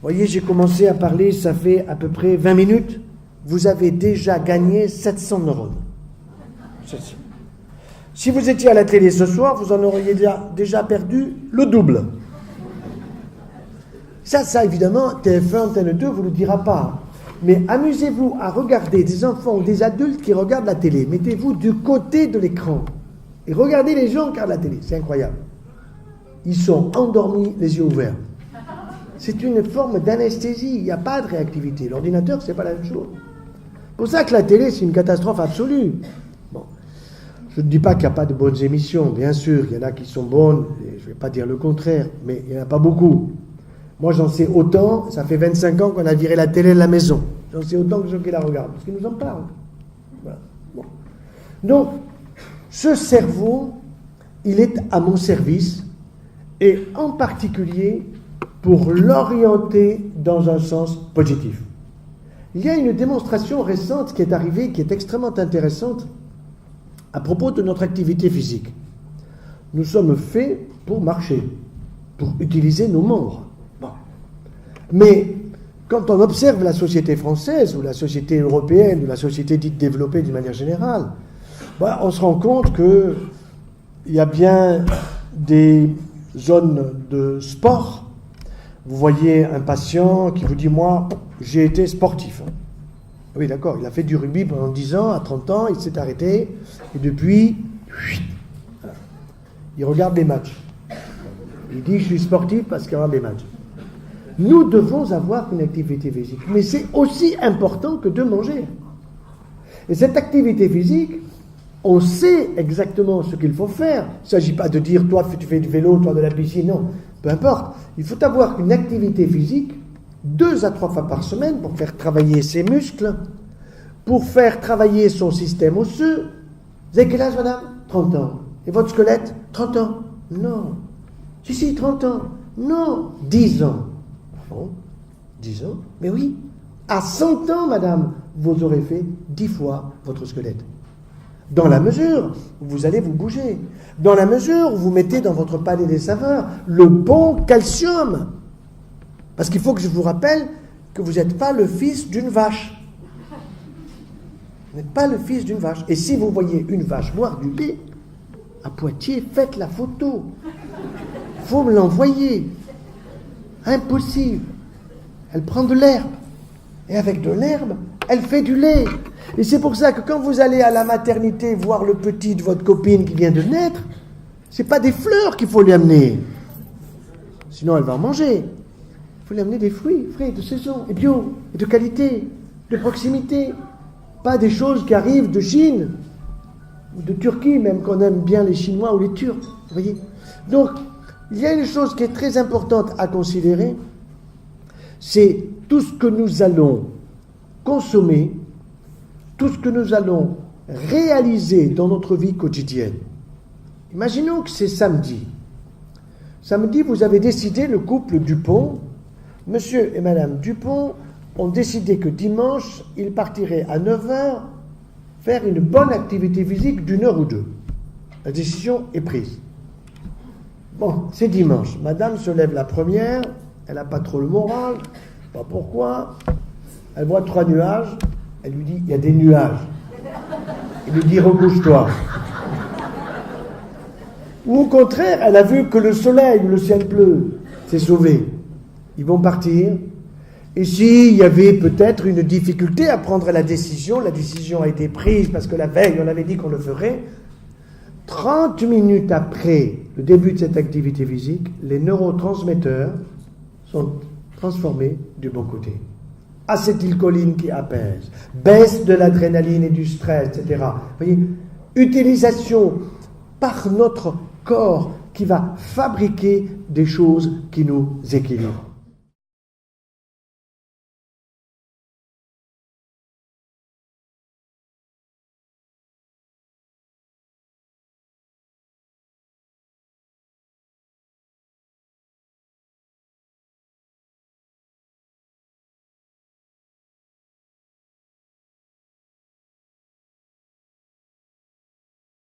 voyez, j'ai commencé à parler, ça fait à peu près 20 minutes. Vous avez déjà gagné 700 neurones. 700. Si vous étiez à la télé ce soir, vous en auriez déjà perdu le double. Ça évidemment, TF1, Antenne 2 vous le dira pas. Mais amusez-vous à regarder des enfants ou des adultes qui regardent la télé. Mettez-vous du côté de l'écran. Et regardez les gens qui regardent la télé. C'est incroyable. Ils sont endormis, les yeux ouverts. C'est une forme d'anesthésie. Il n'y a pas de réactivité. L'ordinateur, c'est pas la même chose. C'est pour ça que la télé, c'est une catastrophe absolue. Bon. Je ne dis pas qu'il n'y a pas de bonnes émissions. Bien sûr, il y en a qui sont bonnes. Et je ne vais pas dire le contraire. Mais il n'y en a pas beaucoup. Moi, j'en sais autant, ça fait 25 ans qu'on a viré la télé de la maison. J'en sais autant que ceux qui la regardent, parce qu'ils nous en parlent. Voilà. Bon. Donc, ce cerveau, il est à mon service, et en particulier pour l'orienter dans un sens positif. Il y a une démonstration récente qui est arrivée, qui est extrêmement intéressante, à propos de notre activité physique. Nous sommes faits pour marcher, pour utiliser nos membres. Mais quand on observe la société française ou la société européenne ou la société dite développée d'une manière générale, on se rend compte qu'il y a bien des zones de sport. Vous voyez un patient qui vous dit « Moi, j'ai été sportif. » Oui, d'accord, il a fait du rugby pendant 10 ans, à 30 ans, il s'est arrêté, et depuis, il regarde les matchs. Il dit « Je suis sportif parce qu'il regarde les matchs. » Nous devons avoir une activité physique, mais c'est aussi important que de manger. Et cette activité physique, on sait exactement ce qu'il faut faire. Il ne s'agit pas de dire, toi tu fais du vélo, toi de la piscine, non, peu importe. Il faut avoir une activité physique 2 à 3 fois par semaine pour faire travailler ses muscles, pour faire travailler son système osseux. Vous avez quel âge, madame? 30 ans. Et votre squelette? 30 ans. Non. Si, 30 ans. Non. 10 ans. 10 ans, mais oui, à 100 ans, madame, vous aurez fait 10 fois votre squelette. Dans la mesure où vous allez vous bouger, dans la mesure où vous mettez dans votre palais des saveurs le bon calcium. Parce qu'il faut que je vous rappelle que vous n'êtes pas le fils d'une vache. Vous n'êtes pas le fils d'une vache. Et si vous voyez une vache boire du lait, à Poitiers, faites la photo. Il faut me l'envoyer. Impossible. Elle prend de l'herbe. Et avec de l'herbe, elle fait du lait. Et c'est pour ça que quand vous allez à la maternité voir le petit de votre copine qui vient de naître, c'est pas des fleurs qu'il faut lui amener. Sinon, elle va en manger. Il faut lui amener des fruits frais, de saison, et bio, et de qualité, de proximité. Pas des choses qui arrivent de Chine, ou de Turquie, même qu'on aime bien les Chinois ou les Turcs. Vous voyez ? Donc, il y a une chose qui est très importante à considérer, c'est tout ce que nous allons consommer, tout ce que nous allons réaliser dans notre vie quotidienne. Imaginons que c'est samedi. Samedi, vous avez décidé, le couple Dupont, monsieur et madame Dupont, ont décidé que dimanche, ils partiraient à 9h faire une bonne activité physique d'1 heure ou 2. La décision est prise. Bon, c'est dimanche. Madame se lève la première, elle n'a pas trop le moral, je sais pas pourquoi. Elle voit 3 nuages, elle lui dit, il y a des nuages. Il lui dit, recouche-toi. Ou au contraire, elle a vu que le soleil ou le ciel bleu s'est sauvé. Ils vont partir. Et s'il y avait peut-être une difficulté à prendre la décision a été prise parce que la veille, on avait dit qu'on le ferait. 30 minutes après le début de cette activité physique, les neurotransmetteurs sont transformés du bon côté. Acétylcholine qui apaise, baisse de l'adrénaline et du stress, etc. Vous voyez, utilisation par notre corps qui va fabriquer des choses qui nous équilibrent.